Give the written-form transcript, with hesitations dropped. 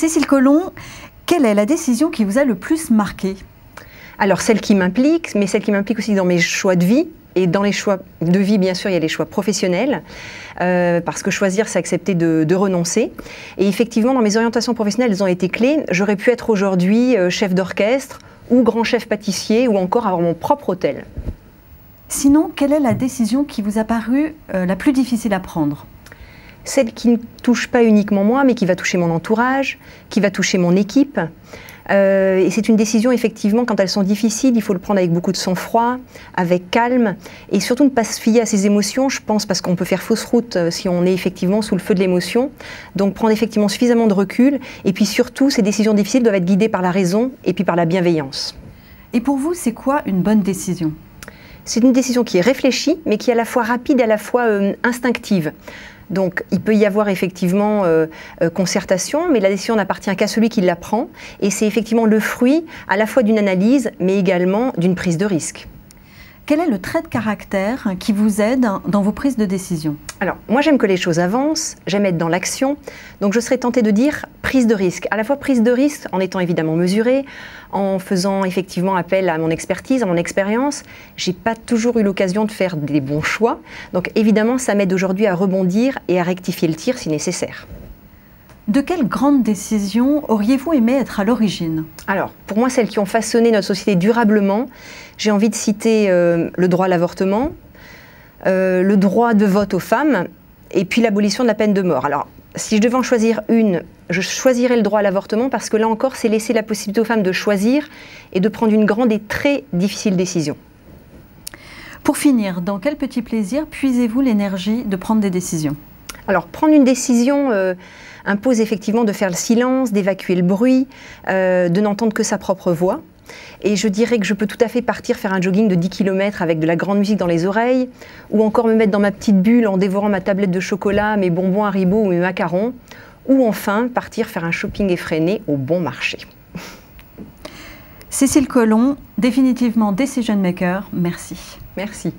Cécile Collomb, quelle est la décision qui vous a le plus marqué? Alors celle qui m'implique, mais celle qui m'implique aussi dans mes choix de vie. Et dans les choix de vie, bien sûr, il y a les choix professionnels, parce que choisir, c'est accepter de renoncer. Et effectivement, dans mes orientations professionnelles, elles ont été clés. J'aurais pu être aujourd'hui chef d'orchestre, ou grand chef pâtissier, ou encore avoir mon propre hôtel. Sinon, quelle est la décision qui vous a paru la plus difficile à prendre? Celle qui ne touche pas uniquement moi, mais qui va toucher mon entourage, qui va toucher mon équipe. Et c'est une décision, effectivement, quand elles sont difficiles, il faut le prendre avec beaucoup de sang-froid, avec calme, et surtout ne pas se fier à ses émotions, je pense, parce qu'on peut faire fausse route si on est effectivement sous le feu de l'émotion. Donc prendre effectivement suffisamment de recul, et puis surtout, ces décisions difficiles doivent être guidées par la raison et puis par la bienveillance. Et pour vous, c'est quoi une bonne décision? C'est une décision qui est réfléchie, mais qui est à la fois rapide et à la fois instinctive. Donc, il peut y avoir effectivement concertation, mais la décision n'appartient qu'à celui qui la prend. Et c'est effectivement le fruit à la fois d'une analyse, mais également d'une prise de risque. Quel est le trait de caractère qui vous aide dans vos prises de décision? Alors, moi j'aime que les choses avancent, j'aime être dans l'action, donc je serais tentée de dire prise de risque. À la fois prise de risque en étant évidemment mesurée, en faisant effectivement appel à mon expertise, à mon expérience. J'ai pas toujours eu l'occasion de faire des bons choix, donc évidemment ça m'aide aujourd'hui à rebondir et à rectifier le tir si nécessaire. De quelles grandes décisions auriez-vous aimé être à l'origine? Alors, pour moi, celles qui ont façonné notre société durablement, j'ai envie de citer le droit à l'avortement, le droit de vote aux femmes, et puis l'abolition de la peine de mort. Alors, si je devais en choisir une, je choisirais le droit à l'avortement parce que là encore, c'est laisser la possibilité aux femmes de choisir et de prendre une grande et très difficile décision. Pour finir, dans quel petit plaisir puisez-vous l'énergie de prendre des décisions? Alors, prendre une décision impose effectivement de faire le silence, d'évacuer le bruit, de n'entendre que sa propre voix. Et je dirais que je peux tout à fait partir faire un jogging de 10 km avec de la grande musique dans les oreilles, ou encore me mettre dans ma petite bulle en dévorant ma tablette de chocolat, mes bonbons Haribo ou mes macarons, ou enfin partir faire un shopping effréné au bon marché. Cécile Collomb, définitivement Decision Maker, merci. Merci.